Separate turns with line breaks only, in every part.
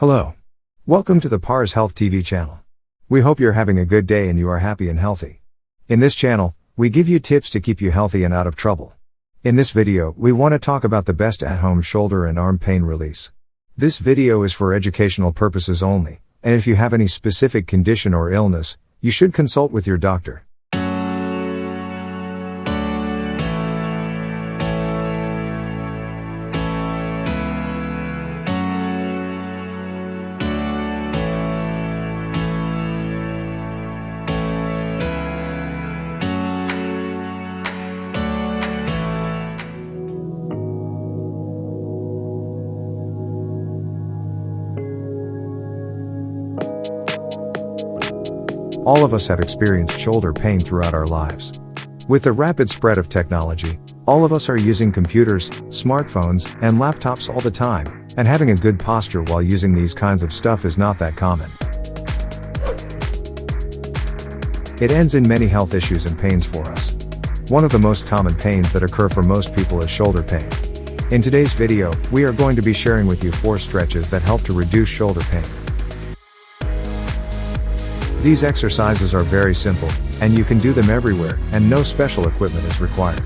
Hello. Welcome to the Pars Health TV channel. We hope you're having a good day and you are happy and healthy. In this channel, we give you tips to keep you healthy and out of trouble. In this video, we want to talk about the best at-home shoulder and arm pain release. This video is for educational purposes only, and if you have any specific condition or illness, you should consult with your doctor. All of us have experienced shoulder pain throughout our lives. With the rapid spread of technology, all of us are using computers, smartphones, and laptops all the time, and having a good posture while using these kinds of stuff is not that common. It ends in many health issues and pains for us. One of the most common pains that occur for most people is shoulder pain. In today's video, we are going to be sharing with you 4 stretches that help to reduce shoulder pain. These exercises are very simple, and you can do them everywhere, and no special equipment is required.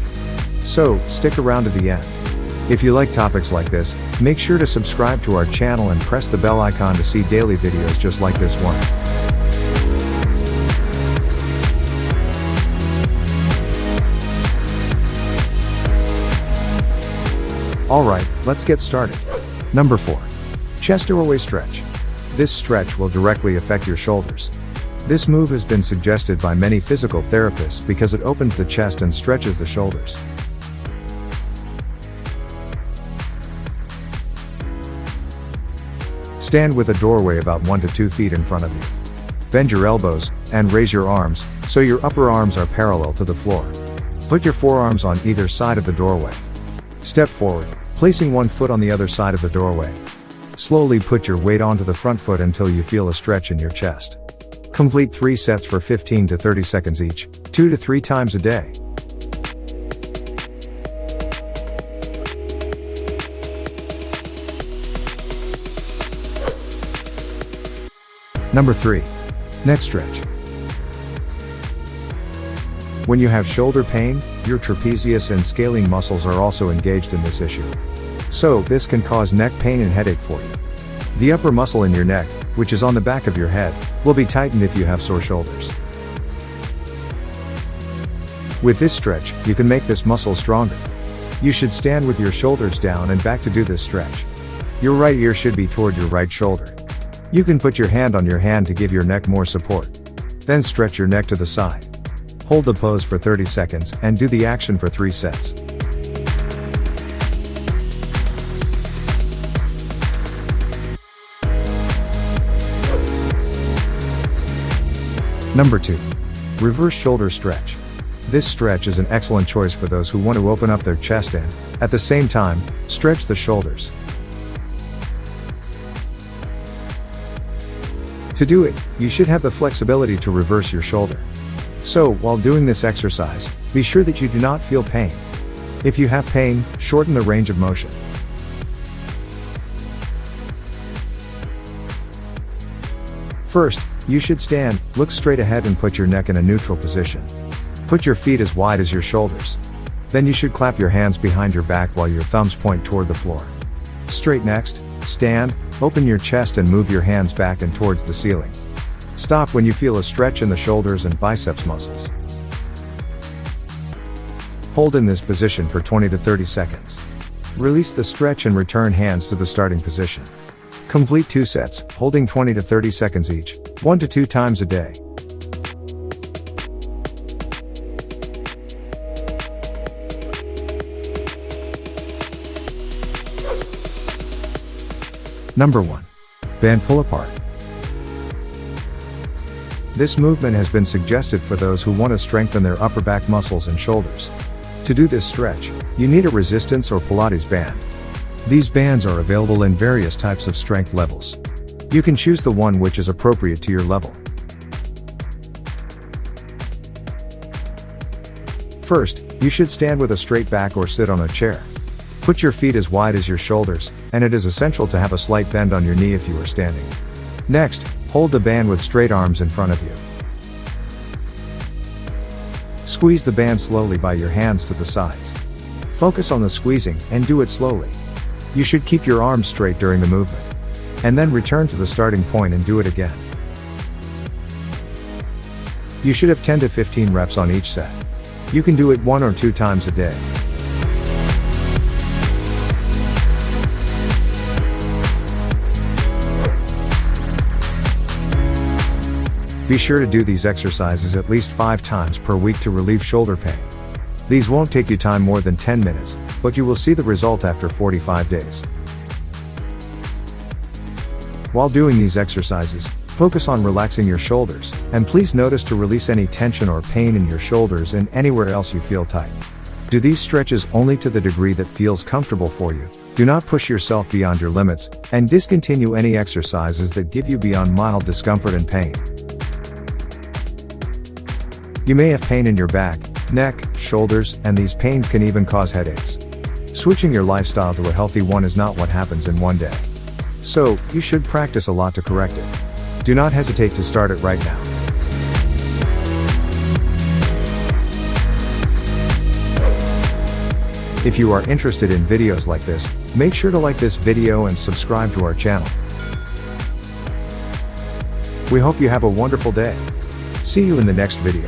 So, stick around to the end. If you like topics like this, make sure to subscribe to our channel and press the bell icon to see daily videos just like this one. Alright, let's get started. Number 4. Chest doorway stretch. This stretch will directly affect your shoulders. This move has been suggested by many physical therapists because it opens the chest and stretches the shoulders. Stand with a doorway about 1 to 2 feet in front of you. Bend your elbows, and raise your arms, so your upper arms are parallel to the floor. Put your forearms on either side of the doorway. Step forward, placing one foot on the other side of the doorway. Slowly put your weight onto the front foot until you feel a stretch in your chest. Complete 3 sets for 15 to 30 seconds each, 2 to 3 times a day. Number 3. Neck stretch. When you have shoulder pain, your trapezius and scalene muscles are also engaged in this issue. So, this can cause neck pain and headache for you. The upper muscle in your neck, which is on the back of your head, will be tightened if you have sore shoulders. With this stretch, you can make this muscle stronger. You should stand with your shoulders down and back to do this stretch. Your right ear should be toward your right shoulder. You can put your hand on your hand to give your neck more support. Then stretch your neck to the side. Hold the pose for 30 seconds and do the action for 3 sets. Number 2. Reverse shoulder stretch. This stretch is an excellent choice for those who want to open up their chest and, at the same time, stretch the shoulders. To do it, you should have the flexibility to reverse your shoulder. So, while doing this exercise, be sure that you do not feel pain. If you have pain, shorten the range of motion. First, you should stand, look straight ahead and put your neck in a neutral position. Put your feet as wide as your shoulders. Then you should clap your hands behind your back while your thumbs point toward the floor. Straight next, stand, open your chest and move your hands back and towards the ceiling. Stop when you feel a stretch in the shoulders and biceps muscles. Hold in this position for 20 to 30 seconds. Release the stretch and return hands to the starting position. Complete 2 sets, holding 20 to 30 seconds each, 1 to 2 times a day. Number 1. Band pull apart. This movement has been suggested for those who want to strengthen their upper back muscles and shoulders. To do this stretch, you need a resistance or Pilates band. These bands are available in various types of strength levels. You can choose the one which is appropriate to your level. First, you should stand with a straight back or sit on a chair. Put your feet as wide as your shoulders, and it is essential to have a slight bend on your knee if you are standing. Next, hold the band with straight arms in front of you. Squeeze the band slowly by your hands to the sides. Focus on the squeezing, and do it slowly. You should keep your arms straight during the movement. And then return to the starting point and do it again. You should have 10 to 15 reps on each set. You can do it 1 or 2 times a day. Be sure to do these exercises at least 5 times per week to relieve shoulder pain. These won't take you time more than 10 minutes, but you will see the result after 45 days. While doing these exercises, focus on relaxing your shoulders, and please notice to release any tension or pain in your shoulders and anywhere else you feel tight. Do these stretches only to the degree that feels comfortable for you. Do not push yourself beyond your limits, and discontinue any exercises that give you beyond mild discomfort and pain. You may have pain in your back, neck, shoulders, and these pains can even cause headaches. Switching your lifestyle to a healthy one is not what happens in one day. So, you should practice a lot to correct it. Do not hesitate to start it right now. If you are interested in videos like this, make sure to like this video and subscribe to our channel. We hope you have a wonderful day. See you in the next video.